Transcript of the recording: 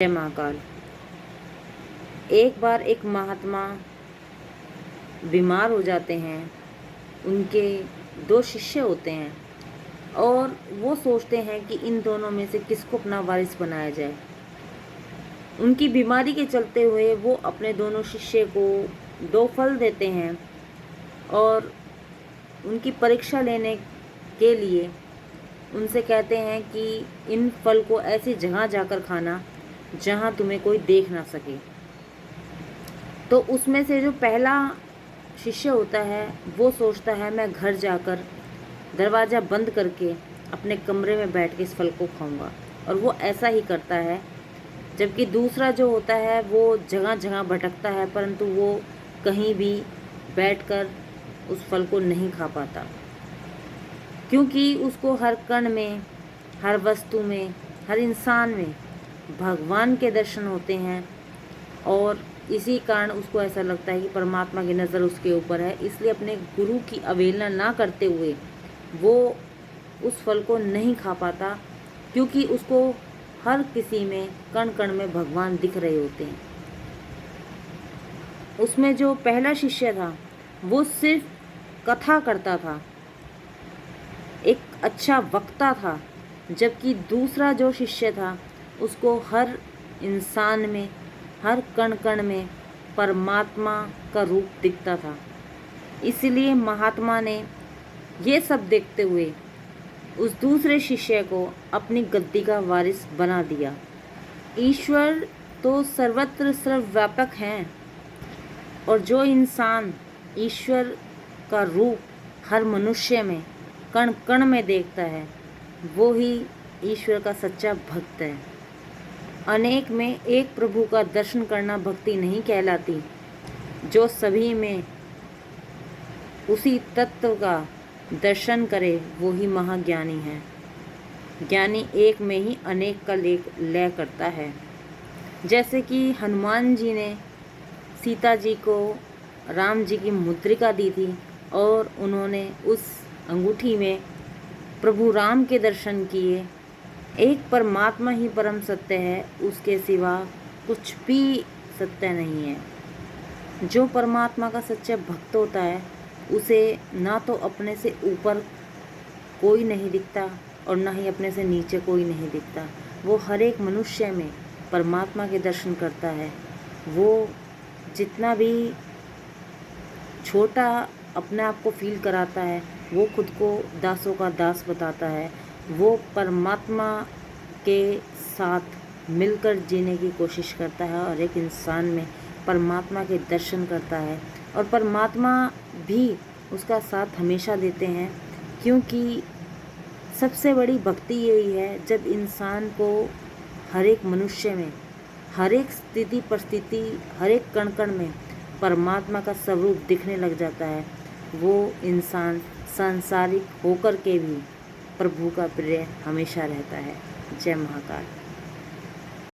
जय महाकाल। एक बार एक महात्मा बीमार हो जाते हैं। उनके दो शिष्य होते हैं और वो सोचते हैं कि इन दोनों में से किसको अपना वारिस बनाया जाए। उनकी बीमारी के चलते हुए वो अपने दोनों शिष्य को दो फल देते हैं और उनकी परीक्षा लेने के लिए उनसे कहते हैं कि इन फल को ऐसी जगह जाकर खाना जहाँ तुम्हें कोई देख ना सके। तो उसमें से जो पहला शिष्य होता है वो सोचता है मैं घर जाकर दरवाज़ा बंद करके अपने कमरे में बैठ के इस फल को खाऊंगा, और वो ऐसा ही करता है। जबकि दूसरा जो होता है वो जगह जगह भटकता है, परंतु वो कहीं भी बैठकर उस फल को नहीं खा पाता, क्योंकि उसको हर कण में, हर वस्तु में, हर इंसान में भगवान के दर्शन होते हैं। और इसी कारण उसको ऐसा लगता है कि परमात्मा की नज़र उसके ऊपर है, इसलिए अपने गुरु की अवहेलना ना करते हुए वो उस फल को नहीं खा पाता, क्योंकि उसको हर किसी में, कण कण में भगवान दिख रहे होते हैं। उसमें जो पहला शिष्य था वो सिर्फ कथा करता था, एक अच्छा वक्ता था, जबकि दूसरा जो शिष्य था उसको हर इंसान में, हर कण कण में परमात्मा का रूप दिखता था। इसलिए महात्मा ने ये सब देखते हुए उस दूसरे शिष्य को अपनी गद्दी का वारिस बना दिया। ईश्वर तो सर्वत्र सर्वव्यापक हैं, और जो इंसान ईश्वर का रूप हर मनुष्य में, कण कण में देखता है, वो ही ईश्वर का सच्चा भक्त है। अनेक में एक प्रभु का दर्शन करना भक्ति नहीं कहलाती। जो सभी में उसी तत्व का दर्शन करे वो ही महाज्ञानी है। ज्ञानी एक में ही अनेक का लय करता है। जैसे कि हनुमान जी ने सीता जी को राम जी की मुद्रिका दी थी और उन्होंने उस अंगूठी में प्रभु राम के दर्शन किए। एक परमात्मा ही परम सत्य है, उसके सिवा कुछ भी सत्य नहीं है। जो परमात्मा का सच्चा भक्त होता है उसे ना तो अपने से ऊपर कोई नहीं दिखता और ना ही अपने से नीचे कोई नहीं दिखता। वो हर एक मनुष्य में परमात्मा के दर्शन करता है। वो जितना भी छोटा अपने आप को फील कराता है, वो खुद को दासों का दास बताता है। वो परमात्मा के साथ मिलकर जीने की कोशिश करता है और एक इंसान में परमात्मा के दर्शन करता है, और परमात्मा भी उसका साथ हमेशा देते हैं। क्योंकि सबसे बड़ी भक्ति यही है जब इंसान को हर एक मनुष्य में, हर एक स्थिति परिस्थिति, हर एक कण कण में परमात्मा का स्वरूप दिखने लग जाता है। वो इंसान सांसारिक होकर के भी प्रभु का प्रिय हमेशा रहता है। जय महाकाल।